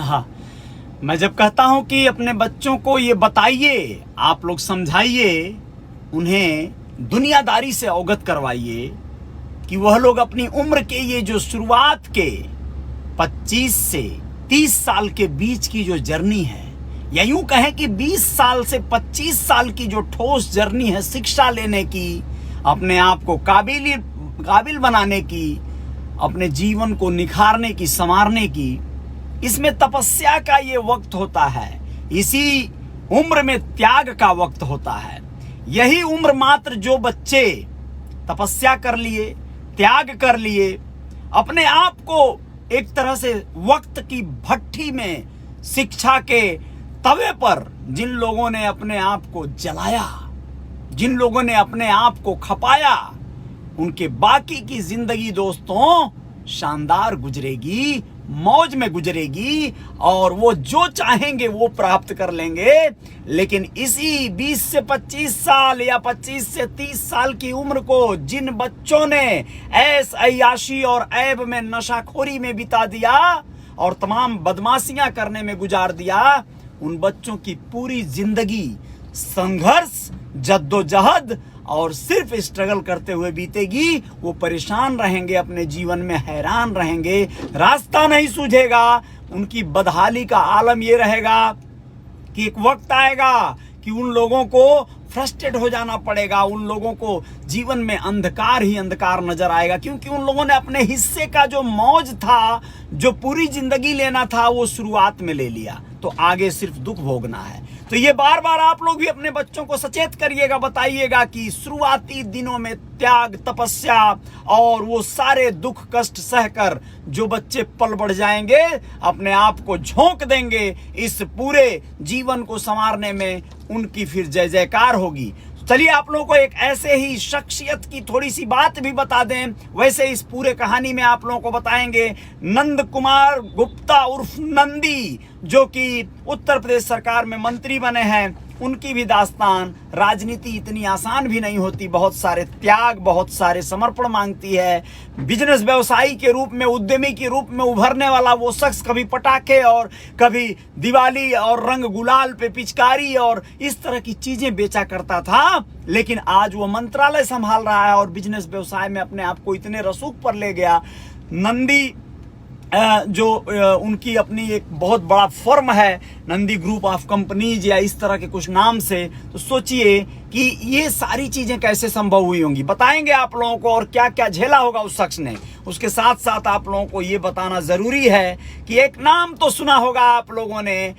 हाँ, मैं जब कहता हूं कि अपने बच्चों को ये बताइए, आप लोग समझाइए, उन्हें दुनियादारी से अवगत करवाइए कि वह लोग अपनी उम्र के ये जो शुरुआत के 25 से 30 साल के बीच की जो जर्नी है, या यूं कहें कि 20 साल से 25 साल की जो ठोस जर्नी है शिक्षा लेने की, अपने आप को काबिल बनाने की, अपने जीवन को निखारने की, संवारने की, इसमें तपस्या का ये वक्त होता है। इसी उम्र में त्याग का वक्त होता है। यही उम्र मात्र जो बच्चे तपस्या कर लिए, त्याग कर लिए, अपने आप को एक तरह से वक्त की भट्ठी में, शिक्षा के तवे पर जिन लोगों ने अपने आप को जलाया, जिन लोगों ने अपने आप को खपाया, उनके बाकी की जिंदगी दोस्तों शानदार गुजरेगी, मौज में गुजरेगी और वो जो चाहेंगे वो प्राप्त कर लेंगे। लेकिन इसी 20 से 25 साल या 25 से 30 साल की उम्र को जिन बच्चों ने ऐश अय्याशी और ऐब में, नशाखोरी में बिता दिया और तमाम बदमाशियां करने में गुजार दिया, उन बच्चों की पूरी जिंदगी संघर्ष, जद्दोजहद और सिर्फ स्ट्रगल करते हुए बीतेगी। वो परेशान रहेंगे, अपने जीवन में हैरान रहेंगे, रास्ता नहीं सूझेगा। उनकी बदहाली का आलम ये रहेगा कि एक वक्त आएगा कि उन लोगों को फ्रस्ट्रेट हो जाना पड़ेगा, उन लोगों को जीवन में अंधकार ही अंधकार नजर आएगा, क्योंकि उन लोगों ने अपने हिस्से का जो मौज था, जो पूरी जिंदगी लेना था, वो शुरुआत में ले लिया। तो आगे सिर्फ दुख भोगना है। तो ये बार बार आप लोग भी अपने बच्चों को सचेत करिएगा, बताइएगा कि शुरुआती दिनों में त्याग, तपस्या और वो सारे दुख कष्ट सहकर जो बच्चे पल बढ़ जाएंगे, अपने आप को झोंक देंगे, इस पूरे जीवन को संवारने में उनकी फिर जय जयकार होगी। चलिए आप लोगों को एक ऐसे ही शख्सियत की थोड़ी सी बात भी बता दें। वैसे इस पूरे कहानी में आप लोगों को बताएंगे नंद कुमार गुप्ता उर्फ नंदी, जो कि उत्तर प्रदेश सरकार में मंत्री बने हैं। उनकी भी दास्तान, राजनीति इतनी आसान भी नहीं होती, बहुत सारे त्याग, बहुत सारे समर्पण मांगती है। बिजनेस व्यवसायी के रूप में, उद्यमी के रूप में उभरने वाला वो शख्स कभी पटाखे और कभी दिवाली और रंग गुलाल पे पिचकारी और इस तरह की चीजें बेचा करता था, लेकिन आज वो मंत्रालय संभाल रहा है और बिजनेस व्यवसाय में अपने आप को इतने रसूख पर ले गया। नंदी जो उनकी अपनी एक बहुत बड़ा फर्म है, नंदी ग्रुप ऑफ कंपनीज या इस तरह के कुछ नाम से। तो सोचिए कि ये सारी चीजें कैसे संभव हुई होंगी, बताएंगे आप लोगों को, और क्या क्या झेला होगा उस शख्स ने। उसके साथ साथ आप लोगों को ये बताना जरूरी है कि एक नाम तो सुना होगा आप लोगों ने,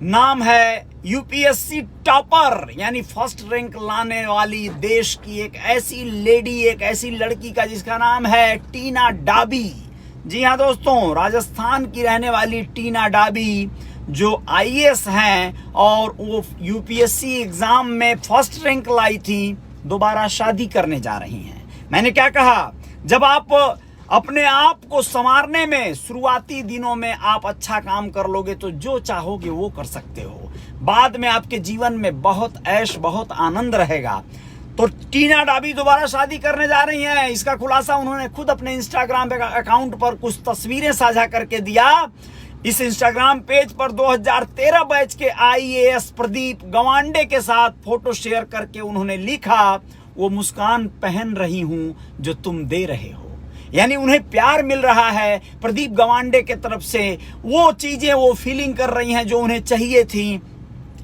नाम है यूपीएससी टॉपर, यानी फर्स्ट रैंक लाने वाली देश की एक ऐसी लेडी, एक ऐसी लड़की का जिसका नाम है टीना डाबी। जी हाँ दोस्तों, राजस्थान की रहने वाली टीना डाबी जो आईएएस हैं और वो यूपीएससी एग्जाम में फर्स्ट रैंक लाई थी, दोबारा शादी करने जा रही हैं। मैंने क्या कहा, जब आप अपने आप को संवारने में शुरुआती दिनों में आप अच्छा काम कर लोगे तो जो चाहोगे वो कर सकते हो, बाद में आपके जीवन में बहुत ऐश, बहुत आनंद रहेगा। तो टीना डाबी दोबारा शादी करने जा रही हैं। इसका खुलासा उन्होंने खुद अपने इंस्टाग्राम अकाउंट पर कुछ तस्वीरें साझा करके दिया। इस इंस्टाग्राम पेज पर 2013 बैच के आईएएस प्रदीप गवांडे के साथ फोटो शेयर करके उन्होंने लिखा, वो मुस्कान पहन रही हूं जो तुम दे रहे हो। यानी उन्हें प्यार मिल रहा है प्रदीप गवांडे के तरफ से, वो चीजें वो फीलिंग कर रही हैं जो उन्हें चाहिए थी।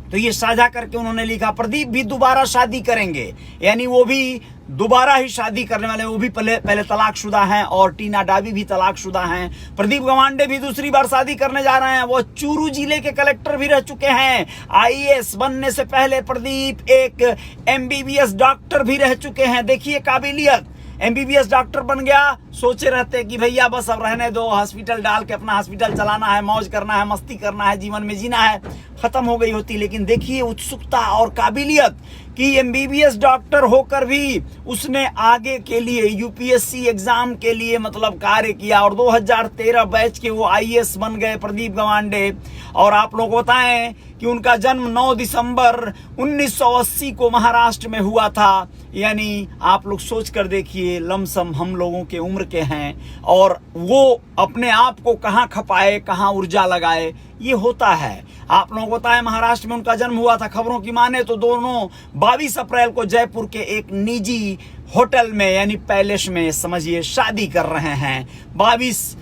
तो ये साझा करके उन्होंने लिखा, प्रदीप भी दोबारा शादी करेंगे, यानी वो भी दोबारा ही शादी करने वाले, वो भी पहले तलाकशुदा हैं और टीना डाबी भी तलाकशुदा हैं। प्रदीप गवांडे भी दूसरी बार शादी करने जा रहे हैं। वो चूरू जिले के कलेक्टर भी रह चुके हैं। आईएएस बनने से पहले प्रदीप एक एमबीबीएस डॉक्टर भी रह चुके हैं। देखिए काबिलियत, एमबीबीएस डॉक्टर बन गया, सोचे रहते कि भैया बस अब रहने दो, हॉस्पिटल डाल के अपना हॉस्पिटल चलाना है, मौज करना है, मस्ती करना है, जीवन में जीना है, खत्म हो गई होती। लेकिन देखिए उत्सुकता और काबिलियत कि एमबीबीएस डॉक्टर होकर भी उसने आगे के लिए यूपीएससी एग्जाम के लिए मतलब कार्य किया और 2013 बैच के वो आईएएस बन गए प्रदीप गवांडे। और आप लोग बताएं कि उनका जन्म 9 दिसंबर 1980 को महाराष्ट्र में हुआ था। यानी आप लोग सोच कर देखिए, लमसम हम लोगों के उम्र के हैं और वो अपने आप को कहाँ खपाए, कहाँ ऊर्जा लगाए, ये होता है। आप लोगों को पता है महाराष्ट्र में उनका जन्म हुआ था। खबरों की माने तो दोनों 22 अप्रैल को जयपुर के एक निजी होटल में यानी पैलेस में समझिए शादी कर रहे हैं। 22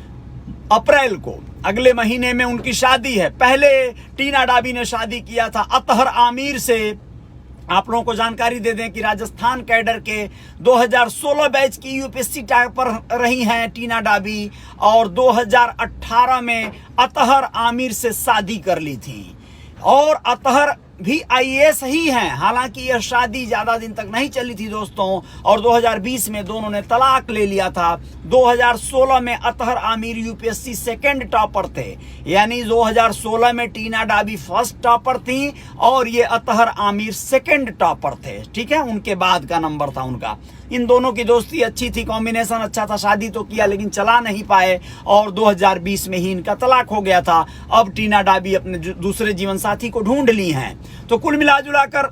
अप्रैल को अगले महीने में उनकी शादी है। पहले टीना डाबी ने शादी किया था अतहर आमिर से। आप लोगों को जानकारी दे दें कि राजस्थान कैडर के 2016 बैच की यूपीएससी टॉपर रही हैं टीना डाबी और 2018 में अतहर आमिर से शादी कर ली थी। और अतहर भी आईएएस ही हैं। हालांकि यह शादी ज्यादा दिन तक नहीं चली थी दोस्तों, और 2020 में दोनों ने तलाक ले लिया था। 2016 में Athar Aamir UPSC second topper थे, यानी 2016 में टीना डाबी फर्स्ट टॉपर थी और ये अतहर आमिर सेकंड टॉपर थे। ठीक है, उनके बाद का नंबर था उनका। इन दोनों की दोस्ती अच्छी थी, कॉम्बिनेशन अच्छा था, शादी तो किया लेकिन चला नहीं पाए और 2020 में ही इनका तलाक हो गया था। अब टीना डाबी अपने दूसरे जीवन साथी को ढूंढ ली हैं। तो कुल मिला जुला कर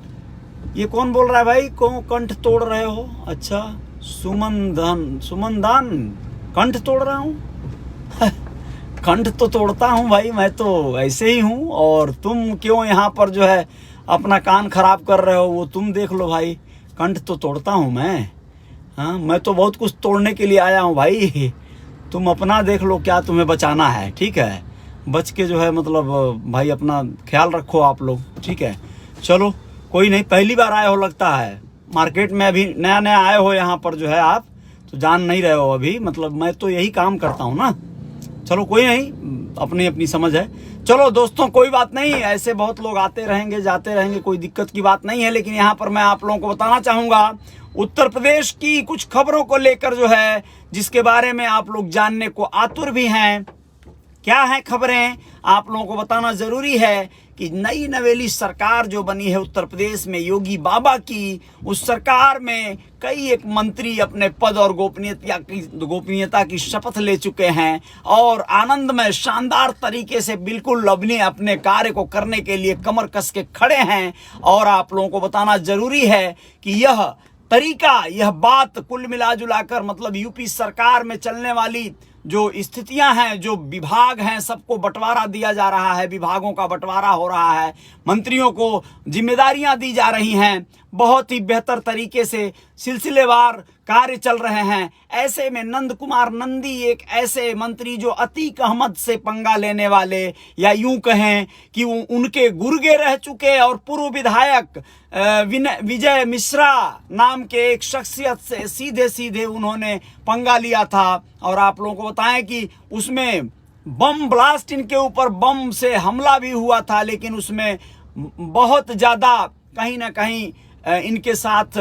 ये कौन बोल रहा है भाई, कौन कंठ तोड़ रहे हो? अच्छा, सुमन दान कंठ तोड़ रहा हूँ? कंठ तो तोड़ता हूँ भाई, मैं तो ऐसे ही हूँ। और तुम क्यों यहाँ पर जो है अपना कान खराब कर रहे हो, वो तुम देख लो भाई। कंठ तो तोड़ता हूँ मैं। हाँ, मैं तो बहुत कुछ तोड़ने के लिए आया हूँ भाई। तुम अपना देख लो क्या तुम्हें बचाना है, ठीक है? बच के जो है मतलब भाई अपना ख्याल रखो आप लोग, ठीक है? चलो कोई नहीं, पहली बार आए हो लगता है मार्केट में, अभी नया नया आए हो यहाँ पर जो है, आप तो जान नहीं रहे हो अभी। मतलब मैं तो यही काम करता हूँ ना। चलो कोई नहीं, अपनी अपनी समझ है। चलो दोस्तों कोई बात नहीं, ऐसे बहुत लोग आते रहेंगे जाते रहेंगे, कोई दिक्कत की बात नहीं है। लेकिन यहाँ पर मैं आप लोगों को बताना चाहूँगा उत्तर प्रदेश की कुछ खबरों को लेकर जो है, जिसके बारे में आप लोग जानने को आतुर भी हैं। क्या है खबरें, आप लोगों को बताना जरूरी है कि नई नवेली सरकार जो बनी है उत्तर प्रदेश में योगी बाबा की, उस सरकार में कई एक मंत्री अपने पद और गोपनीयता की शपथ ले चुके हैं और आनंदमय शानदार तरीके से बिल्कुल अपने कार्य को करने के लिए कमर कस के खड़े हैं। और आप लोगों को बताना जरूरी है कि यह तरीका, यह बात कुल मिला जुलाकर मतलब यूपी सरकार में चलने वाली जो स्थितियां हैं, जो विभाग हैं, सबको बंटवारा दिया जा रहा है, विभागों का बंटवारा हो रहा है, मंत्रियों को जिम्मेदारियां दी जा रही हैं, बहुत ही बेहतर तरीके से सिलसिलेवार कार्य चल रहे हैं। ऐसे में नंद कुमार नंदी एक ऐसे मंत्री जो अतीक अहमद से पंगा लेने वाले, या यूं कहें कि उनके गुर्गे रह चुके और पूर्व विधायक विजय मिश्रा नाम के एक शख्सियत से सीधे सीधे उन्होंने पंगा लिया था। और आप लोगों को बताएं कि उसमें बम ब्लास्ट, इनके ऊपर बम से हमला भी हुआ था, लेकिन उसमें बहुत ज़्यादा कहीं ना कहीं इनके साथ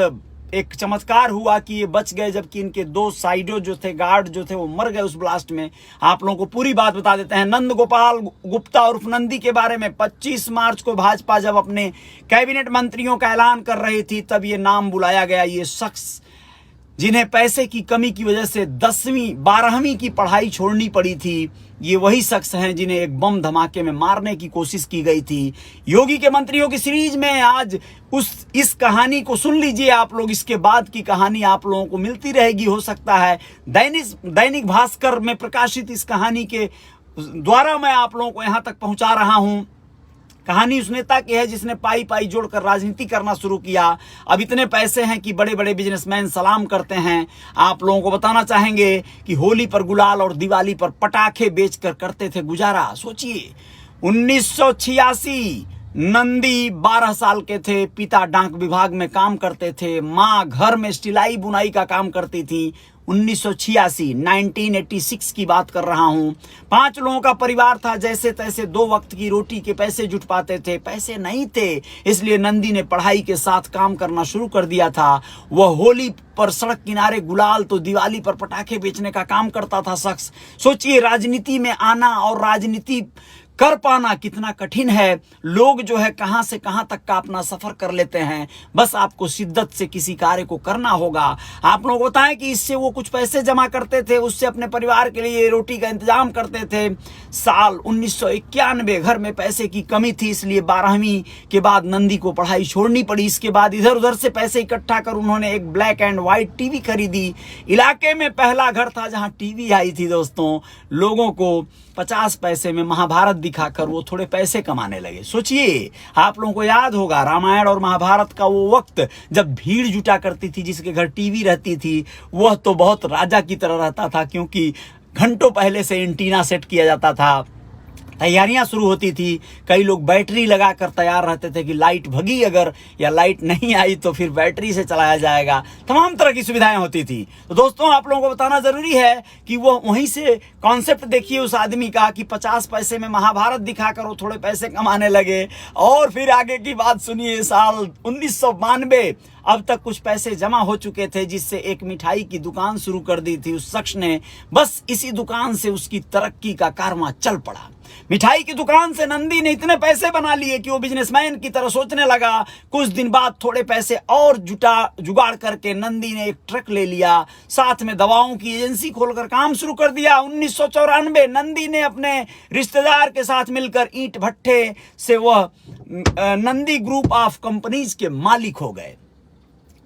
एक चमत्कार हुआ कि ये बच गए, जबकि इनके दो साइडो जो थे, गार्ड जो थे, वो मर गए उस ब्लास्ट में। आप लोगों को पूरी बात बता देते हैं। नंद गोपाल गुप्ता उर्फ नंदी के बारे में 25 मार्च को भाजपा जब अपने कैबिनेट मंत्रियों का ऐलान कर रही थी, तब ये नाम बुलाया गया। ये शख्स जिन्हें पैसे की कमी की वजह से 10वीं 12वीं की पढ़ाई छोड़नी पड़ी थी, ये वही शख्स हैं जिन्हें एक बम धमाके में मारने की कोशिश की गई थी। योगी के मंत्रियों की सीरीज में आज इस कहानी को सुन लीजिए आप लोग। इसके बाद की कहानी आप लोगों को मिलती रहेगी, हो सकता है दैनिक भास्कर में प्रकाशित इस कहानी के द्वारा मैं आप लोगों को यहां तक पहुंचा रहा हूं। कहानी उस नेता की है जिसने पाई पाई जोड़कर राजनीति करना शुरू किया। अब इतने पैसे हैं कि बड़े बड़े बिजनेसमैन सलाम करते हैं। आप लोगों को बताना चाहेंगे कि होली पर गुलाल और दिवाली पर पटाखे बेचकर करते थे गुजारा। सोचिए 1986 नंदी 12 साल के थे, पिता डाक विभाग में काम करते थे, माँ घर में सिलाई बुनाई का काम करती थी। 1986 की बात कर रहा हूं। 5 लोगों का परिवार था, जैसे तैसे 2 वक्त की रोटी के पैसे जुट पाते थे। पैसे नहीं थे, इसलिए नंदी ने पढ़ाई के साथ काम करना शुरू कर दिया था। वह होली पर सड़क किनारे गुलाल तो दिवाली पर पटाखे बेचने का काम करता था शख्स। सोचिए राजनीति में आना और राजनीति कर पाना कितना कठिन है। लोग जो है कहां से कहां तक का अपना सफर कर लेते हैं। बस आपको शिद्दत से किसी कार्य को करना होगा। आप लोग बताएं कि इससे वो कुछ पैसे जमा करते थे, उससे अपने परिवार के लिए रोटी का इंतजाम करते थे। साल 1991 घर में पैसे की कमी थी, इसलिए 12वीं के बाद नंदी को पढ़ाई छोड़नी पड़ी। इसके बाद इधर उधर से पैसे इकट्ठा कर उन्होंने एक ब्लैक एंड व्हाइट टीवी खरीदी। इलाके में पहला घर था जहां टीवी आई थी दोस्तों। लोगों को 50 पैसे में महाभारत दिखाकर वो थोड़े पैसे कमाने लगे। सोचिए, आप लोगों को याद होगा रामायण और महाभारत का वो वक्त जब भीड़ जुटा करती थी, जिसके घर टीवी रहती थी वह तो बहुत राजा की तरह रहता था, क्योंकि घंटों पहले से एंटीना सेट किया जाता था, तैयारियां शुरू होती थी। कई लोग बैटरी लगाकर तैयार रहते थे कि लाइट भगी अगर या लाइट नहीं आई तो फिर बैटरी से चलाया जाएगा। तमाम तरह की सुविधाएं होती थी। तो दोस्तों आप लोगों को बताना जरूरी है कि वो वहीं से कॉन्सेप्ट देखिए उस आदमी का कि 50 पैसे में महाभारत दिखाकर वो थोड़े पैसे कमाने लगे। और फिर आगे की बात सुनिए, साल 1992 अब तक कुछ पैसे जमा हो चुके थे, जिससे एक मिठाई की दुकान शुरू कर दी थी उस शख्स ने। बस इसी दुकान से उसकी तरक्की का कारवां चल पड़ा। मिठाई की दुकान से नंदी ने इतने पैसे बना लिए कि वो बिजनेसमैन की तरह सोचने लगा। कुछ दिन बाद थोड़े पैसे और जुगाड़ करके नंदी ने एक ट्रक ले लिया, साथ में दवाओं की एजेंसी खोलकर काम शुरू कर दिया। 1994 नंदी ने अपने रिश्तेदार के साथ मिलकर ईंट भट्टे से वह नंदी ग्रुप ऑफ कंपनीज के मालिक हो गए।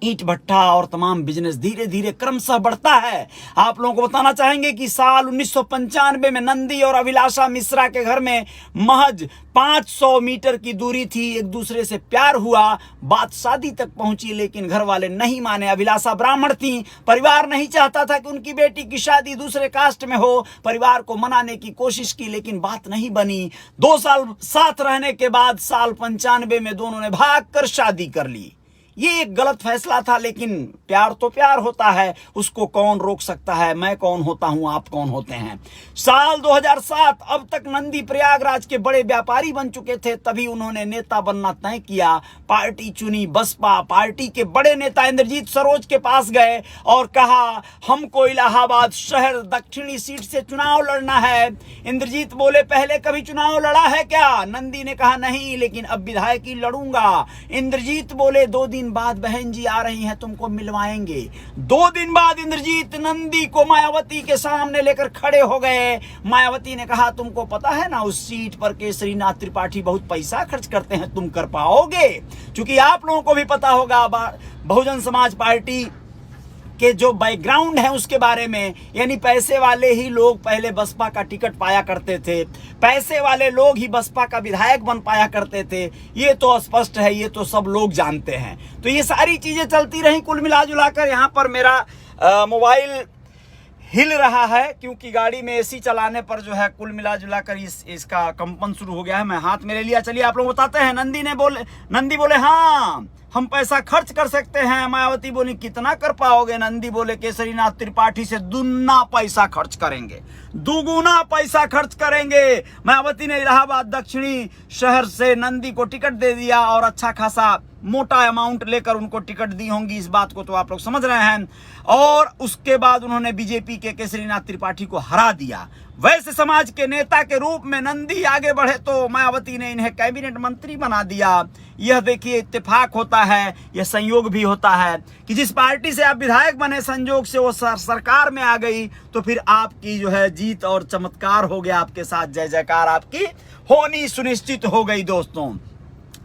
ईंट भट्टा और तमाम बिजनेस धीरे धीरे क्रमशः बढ़ता है। आप लोगों को बताना चाहेंगे कि साल 1995 में नंदी और अभिलाषा मिश्रा के घर में महज 500 मीटर की दूरी थी। एक दूसरे से प्यार हुआ, बात शादी तक पहुंची, लेकिन घर वाले नहीं माने। अभिलाषा ब्राह्मण थी, परिवार नहीं चाहता था कि उनकी बेटी की शादी दूसरे कास्ट में हो। परिवार को मनाने की कोशिश की लेकिन बात नहीं बनी। 2 साल साथ रहने के बाद साल 95 में दोनों ने भाग कर शादी कर ली। ये एक गलत फैसला था, लेकिन प्यार तो प्यार होता है, उसको कौन रोक सकता है। मैं कौन होता हूं, आप कौन होते हैं। साल 2007 अब तक नंदी प्रयागराज के बड़े व्यापारी बन चुके थे, तभी उन्होंने नेता बनना तय किया। पार्टी चुनी बसपा। पार्टी के बड़े नेता इंद्रजीत सरोज के पास गए और कहा हमको इलाहाबाद शहर दक्षिणी सीट से चुनाव लड़ना है। इंद्रजीत बोले पहले कभी चुनाव लड़ा है क्या? नंदी ने कहा नहीं, लेकिन अब विधायकी लड़ूंगा। इंद्रजीत बोले 2 दिन बाद बहन जी आ रही हैं, तुमको मिलवाएंगे। 2 दिन बाद इंद्रजीत नंदी को मायावती के सामने लेकर खड़े हो गए। मायावती ने कहा तुमको पता है ना उस सीट पर केसरीनाथ त्रिपाठी बहुत पैसा खर्च करते हैं, तुम कर पाओगे? क्योंकि आप लोगों को भी पता होगा बहुजन समाज पार्टी के जो बैकग्राउंड है उसके बारे में, यानी पैसे वाले ही लोग पहले बसपा का टिकट पाया करते थे, पैसे वाले लोग ही बसपा का विधायक बन पाया करते थे। ये तो स्पष्ट है, ये तो सब लोग जानते हैं। तो ये सारी चीजें चलती रही। कुल मिला जुलाकर यहाँ पर मेरा मोबाइल हिल रहा है, क्योंकि गाड़ी में एसी चलाने पर जो है कुल मिला जुलाकर इसका कंपन शुरू हो गया है। मैं हाथ में ले लिया। चलिए आप लोग बताते हैं। नंदी बोले हाँ हम पैसा खर्च कर सकते हैं। मायावती बोली कितना कर पाओगे? नंदी बोले केसरीनाथ त्रिपाठी से दुगना पैसा खर्च करेंगे, दुगुना पैसा खर्च करेंगे। मायावती ने इलाहाबाद दक्षिणी शहर से नंदी को टिकट दे दिया और अच्छा खासा मोटा अमाउंट लेकर उनको टिकट दी होंगी, इस बात को तो आप लोग समझ रहे हैं। और उसके बाद उन्होंने बीजेपी के केसरीनाथ त्रिपाठी को हरा दिया। वैश्य समाज के नेता के रूप में नंदी आगे बढ़े तो मायावती ने इन्हें कैबिनेट मंत्री बना दिया। यह देखिए इत्तेफाक होता है, यह संयोग भी होता है कि जिस पार्टी से आप विधायक बने, संयोग से वो सरकार में आ गई तो फिर आपकी जो है जीत और चमत्कार हो गया, आपके साथ जय जयकार आपकी होनी सुनिश्चित हो गई। दोस्तों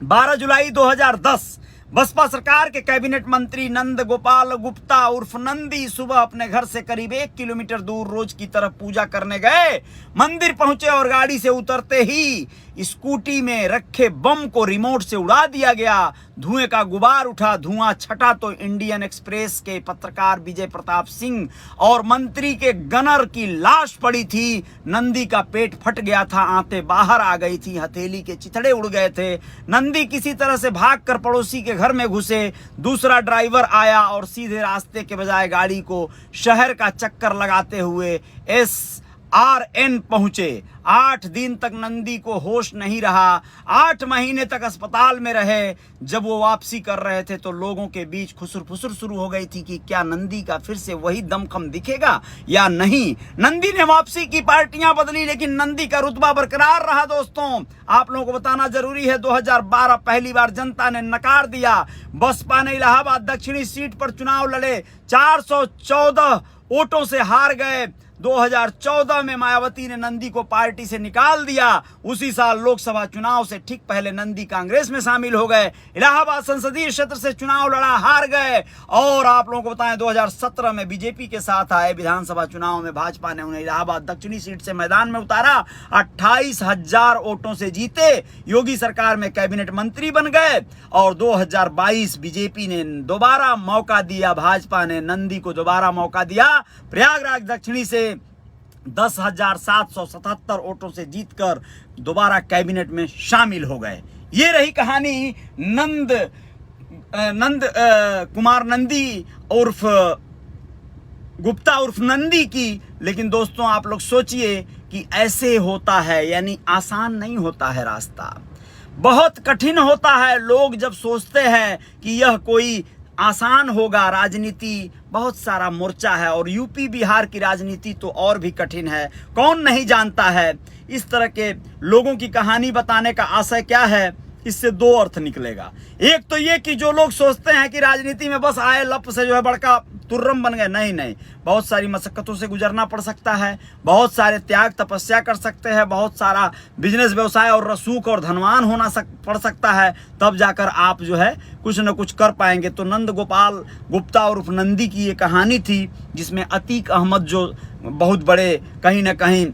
12 जुलाई 2010 बसपा सरकार के कैबिनेट मंत्री नंद गोपाल गुप्ता उर्फ नंदी सुबह अपने घर से करीब 1 किलोमीटर दूर रोज की तरफ पूजा करने गए। मंदिर पहुंचे और गाड़ी से उतरते ही स्कूटी में रखे बम को रिमोट से उड़ा दिया गया। धुएं का गुबार उठा। धुआं छटा तो इंडियन एक्सप्रेस के पत्रकार विजय प्रताप सिंह और मंत्री के गनर की लाश पड़ी थी। नंदी का पेट फट गया था, आंतें बाहर आ गई थी, हथेली के चिथड़े उड़ गए थे। नंदी किसी तरह से भागकर पड़ोसी के घर में घुसे। दूसरा ड्राइवर आया और सीधे रास्ते के बजाय गाड़ी को शहर का चक्कर लगाते हुए RN पहुंचे। 8 दिन तक नंदी को होश नहीं रहा, 8 महीने तक अस्पताल में रहे। जब वो वापसी कर रहे थे तो लोगों के बीच खुसर फुसर शुरू हो गई थी कि क्या नंदी का फिर से वही दमखम दिखेगा या नहीं। नंदी ने वापसी की, पार्टियां बदली, लेकिन नंदी का रुतबा बरकरार रहा। दोस्तों, आप लोगों को बताना जरूरी है, 2012 पहली बार जनता ने नकार दिया। बसपा ने इलाहाबाद दक्षिणी सीट पर चुनाव लड़े, 414 वोटों से हार गए। 2014 में मायावती ने नंदी को पार्टी से निकाल दिया। उसी साल लोकसभा चुनाव से ठीक पहले नंदी कांग्रेस में शामिल हो गए। इलाहाबाद संसदीय क्षेत्र से चुनाव लड़ा, हार गए। और आप लोगों को बताएं, 2017 में बीजेपी के साथ आए विधानसभा चुनाव में भाजपा ने उन्हें इलाहाबाद दक्षिणी सीट से मैदान में उतारा, 28,000 वोटों से जीते। योगी सरकार में कैबिनेट मंत्री बन गए। और 2022 बीजेपी ने दोबारा मौका दिया, भाजपा ने नंदी को दोबारा मौका दिया। प्रयागराज दक्षिणी से 10,777 वोटों से जीतकर दोबारा कैबिनेट में शामिल हो गए। ये रही कहानी कुमार नंदी उर्फ गुप्ता उर्फ नंदी की। लेकिन दोस्तों, आप लोग सोचिए कि ऐसे होता है, यानी आसान नहीं होता है रास्ता, बहुत कठिन होता है। लोग जब सोचते हैं कि यह कोई आसान होगा, राजनीति बहुत सारा मोर्चा है, और यूपी बिहार की राजनीति तो और भी कठिन है, कौन नहीं जानता है। इस तरह के लोगों की कहानी बताने का आशय क्या है, इससे 2 अर्थ निकलेगा। एक तो ये कि जो लोग सोचते हैं कि राजनीति में बस आए लप से जो है बड़का तुर्रम बन गए, नहीं, बहुत सारी मशक्कतों से गुजरना पड़ सकता है, बहुत सारे त्याग तपस्या कर सकते हैं, बहुत सारा बिजनेस व्यवसाय और रसूख और धनवान होना पड़ सकता है, तब जाकर आप जो है कुछ न कुछ कर पाएंगे। तो नंद गोपाल गुप्ता उर्फ नंदी की ये कहानी थी, जिसमें अतीक अहमद जो बहुत बड़े कहीं ना कहीं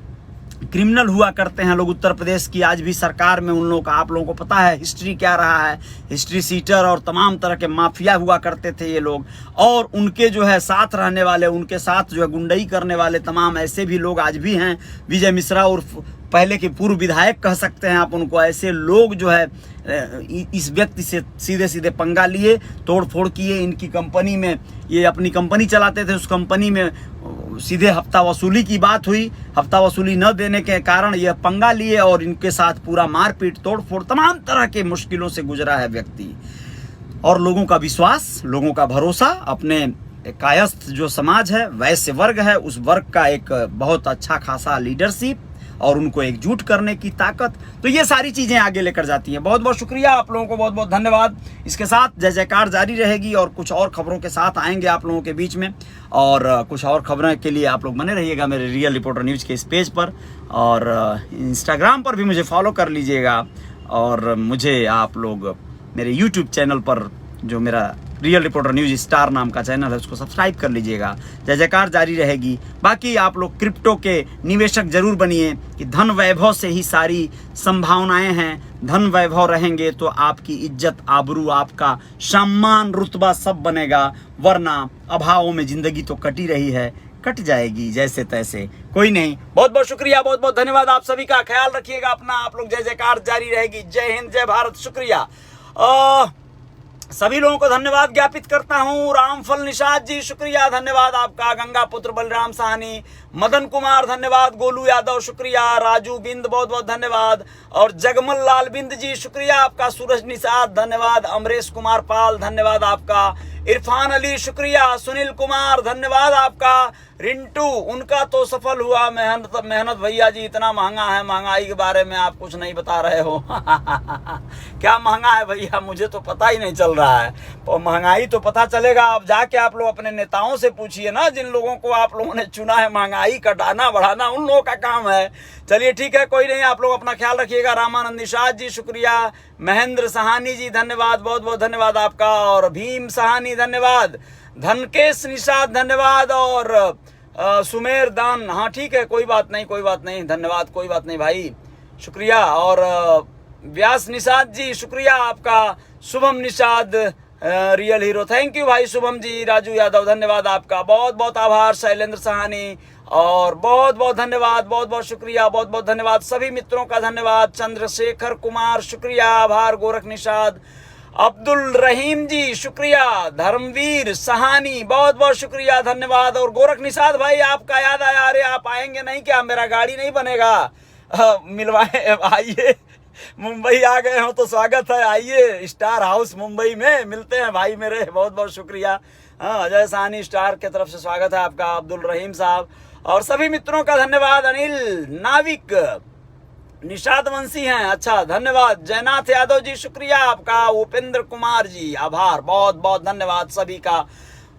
क्रिमिनल हुआ करते हैं लोग उत्तर प्रदेश की, आज भी सरकार में उन लोगों का, आप लोगों को पता है हिस्ट्री क्या रहा है, हिस्ट्री सीटर और तमाम तरह के माफिया हुआ करते थे ये लोग। और उनके जो है साथ रहने वाले, उनके साथ जो है गुंडई करने वाले तमाम ऐसे भी लोग आज भी हैं। विजय मिश्रा उर्फ पहले के पूर्व विधायक कह सकते हैं आप उनको, ऐसे लोग जो है इस व्यक्ति से सीधे सीधे पंगा लिए, तोड़ फोड़ किए। इनकी कंपनी में, ये अपनी कंपनी चलाते थे, उस कंपनी में सीधे हफ्ता वसूली की बात हुई, हफ्ता वसूली न देने के कारण यह पंगा लिए और इनके साथ पूरा मारपीट तोड़ फोड़ तमाम तरह के मुश्किलों से गुजरा है व्यक्ति। और लोगों का विश्वास, लोगों का भरोसा, अपने कायस्थ जो समाज है, वैश्य वर्ग है, उस वर्ग का एक बहुत अच्छा खासा लीडरशिप और उनको एकजुट करने की ताकत, तो ये सारी चीजें आगे लेकर जाती हैं। बहुत बहुत शुक्रिया आप लोगों को, बहुत बहुत धन्यवाद। इसके साथ जय जयकार जारी रहेगी और कुछ और खबरों के साथ आएंगे आप लोगों के बीच में, और कुछ और खबरों के लिए आप लोग बने रहिएगा मेरे रियल रिपोर्टर न्यूज़ के इस पेज पर, और इंस्टाग्राम पर भी मुझे फॉलो कर लीजिएगा, और मुझे आप लोग मेरे यूट्यूब चैनल पर जो मेरा रियल रिपोर्टर न्यूज स्टार नाम का चैनल है उसको सब्सक्राइब कर लीजिएगा। जय जयकार जारी रहेगी। बाकी आप लोग क्रिप्टो के निवेशक जरूर बनिए कि धन वैभव से ही सारी संभावनाएं हैं। धन वैभव रहेंगे तो आपकी इज्जत आबरू, आपका सम्मान, रुतबा सब बनेगा, वरना अभावों में जिंदगी तो कटी रही है, कट जाएगी जैसे तैसे, कोई नहीं। बहुत बहुत शुक्रिया, बहुत बहुत धन्यवाद आप सभी का। ख्याल रखिएगा अपना, आप लोग। जय जयकार जारी रहेगी। जय हिंद, जय भारत। शुक्रिया। सभी लोगों को धन्यवाद ज्ञापित करता हूँ। रामफल निषाद जी शुक्रिया, धन्यवाद आपका। गंगा पुत्र बलराम साहनी, मदन कुमार धन्यवाद। गोलू यादव शुक्रिया। राजू बिंद बहुत बहुत धन्यवाद। और जगमल लाल बिंद जी शुक्रिया आपका। सूरज निषाद धन्यवाद। अमरेश कुमार पाल धन्यवाद आपका। इरफान अली शुक्रिया। सुनील कुमार धन्यवाद आपका। रिंटू, उनका तो सफल हुआ। मेहनत भैया जी, इतना महंगा है, महंगाई के बारे में आप कुछ नहीं बता रहे हो। क्या महंगा है भैया, मुझे तो पता ही नहीं चल रहा है। और महंगाई तो पता चलेगा, अब जाके आप लोग अपने नेताओं से पूछिए ना, जिन लोगों को आप लोगों ने चुना है। महंगाई घटाना बढ़ाना उन लोगों का काम है। चलिए ठीक है, कोई नहीं, आप लोग अपना ख्याल रखिएगा। रामानंद निषाद जी शुक्रिया। महेंद्र सहानी जी धन्यवाद, बहुत बहुत धन्यवाद आपका। और भीम सहानी धन्यवाद। धनकेश निषाद धन्यवाद। और सुमेर दान, हाँ ठीक है, कोई बात नहीं, कोई बात नहीं, धन्यवाद, कोई बात नहीं भाई, शुक्रिया। और व्यास निषाद जी शुक्रिया आपका। Shubham Nishad real hero, thank you भाई शुभम जी। राजू यादव धन्यवाद आपका, बहुत बहुत आभार। शैलेंद्र सहानी, और बहुत बहुत धन्यवाद, बहुत बहुत शुक्रिया, बहुत बहुत धन्यवाद। सभी मित्रों का धन्यवाद। चंद्रशेखर कुमार शुक्रिया, आभार। गोरख निषाद, अब्दुल रहीम जी शुक्रिया, धर्मवीर सहानी बहुत बहुत शुक्रिया, धन्यवाद। और गोरख निषाद भाई आपका याद आया, अरे आप आएंगे नहीं क्या, मेरा गाड़ी नहीं बनेगा, मिलवाए, आइए मुंबई आ गए हो तो स्वागत है, आइए स्टार हाउस मुंबई में मिलते हैं भाई मेरे, बहुत बहुत शुक्रिया। हाँ, अजय साहनी स्टार के तरफ से स्वागत है आपका, अब्दुल रहीम साहब और सभी मित्रों का धन्यवाद। अनिल नाविक निषाद वंशी हैं, अच्छा धन्यवाद। जयनाथ यादव जी शुक्रिया आपका, उपेंद्र कुमार जी आभार, बहुत बहुत धन्यवाद सभी का,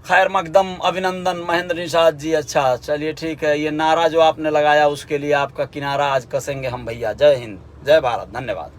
खैर मकदम अभिनंदन महेंद्र निषाद जी। अच्छा चलिए ठीक है, ये नारा जो आपने लगाया उसके लिए आपका किनारा आज कसेंगे हम भैया। जय हिंद, जय भारत, धन्यवाद।